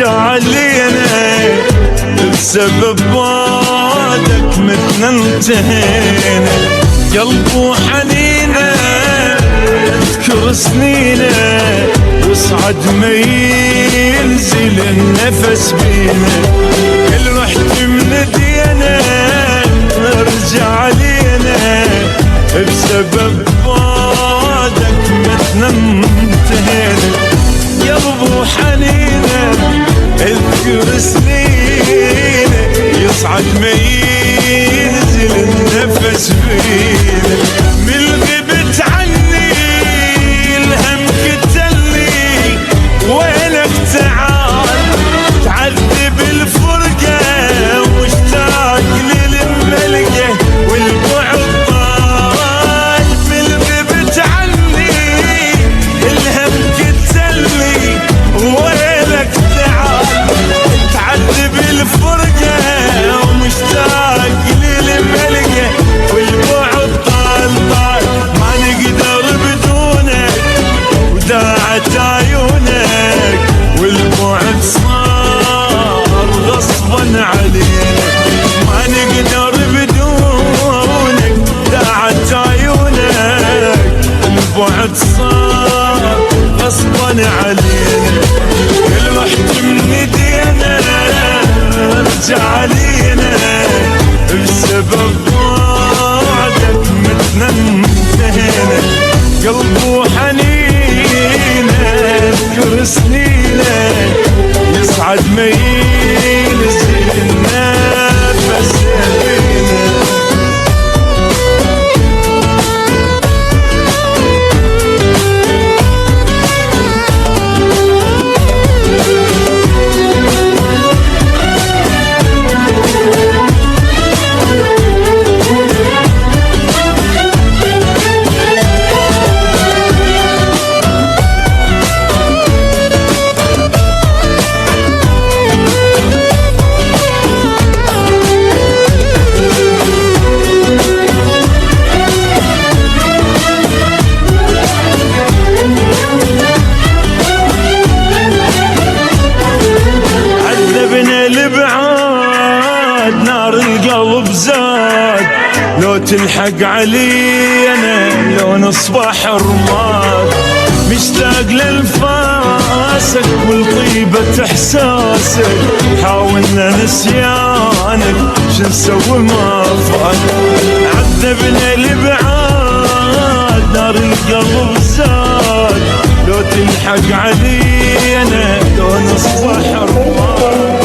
علينا بسبب بعدك متنا انتهينا، قلب وحنينا اذكر سنينا وصعد ما ينزل النفس بينا. كل رحت من دينا ارجع علينا بسبب بعدك متنا انتهينا، قلب وحنينا اذكر سنينا يصعد ما ينزل النفس فينا. من غبت عني الهم قتلني وينك تعال تعذب الفرقة واشتاق للملقى والبعد طال. من غبت عني الهم قتلني وينك تعال تعذب الفرقة ومشتاق للملقى والبعد طال طال. ما نقدر بدونك وداعت عيونك والبعد صار غصبا علينا. ما نقدر بدونك داعت عيونك البعد صار غصبا علينا. كل رحت من دينا ارجع علينا بسبب بعدك متنا انتهينا، قلب وحنينا اذكر سنينا يصعد ما ينزل النفس فينا. نار القلب زاد لو تلحق علينا لو نصبح رماد. مشتاق للفاسك والطيبة احساسك حاولنا نسيانك شنسوي ما فات. عذبنا الابعاد نار القلب زاد لو تلحق علينا لو نصبح رماد.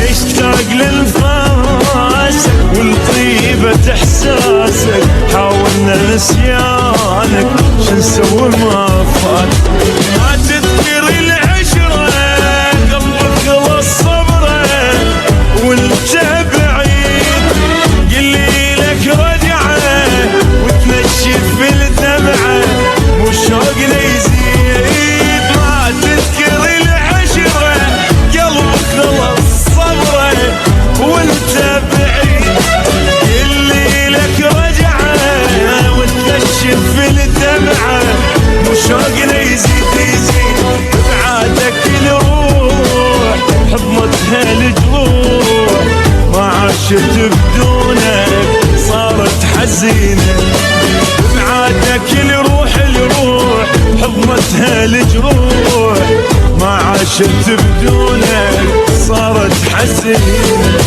مشتاق للفاسك والطيبة احساسك حاولنا نسيانك شنسوي ما فات. ما تذكر العشرة قلبك خلص صبره وانت بعيد قلي لك رجعه وتنشف الدمعة وشوقنا يزيد. ما تذكر العشرة قلبك خلص صبره وانت بعيد اللي لك رجعه وتنشف الدمعة وشوقنا يزيد يزيد. بعادك الروح حضنتها الجروح ما عاشت بدونك صارت حزينة. بعادك الروح حضنتها الجروح ما عاشت بدونك صارت حزينة.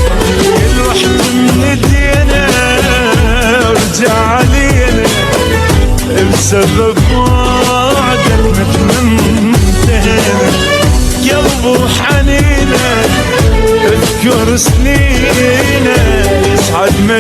كل رحت من دينا ارجع علينا بسبب بعدك متنا انتهينا، قلب وحنينا اذكر سنينا يصعد ما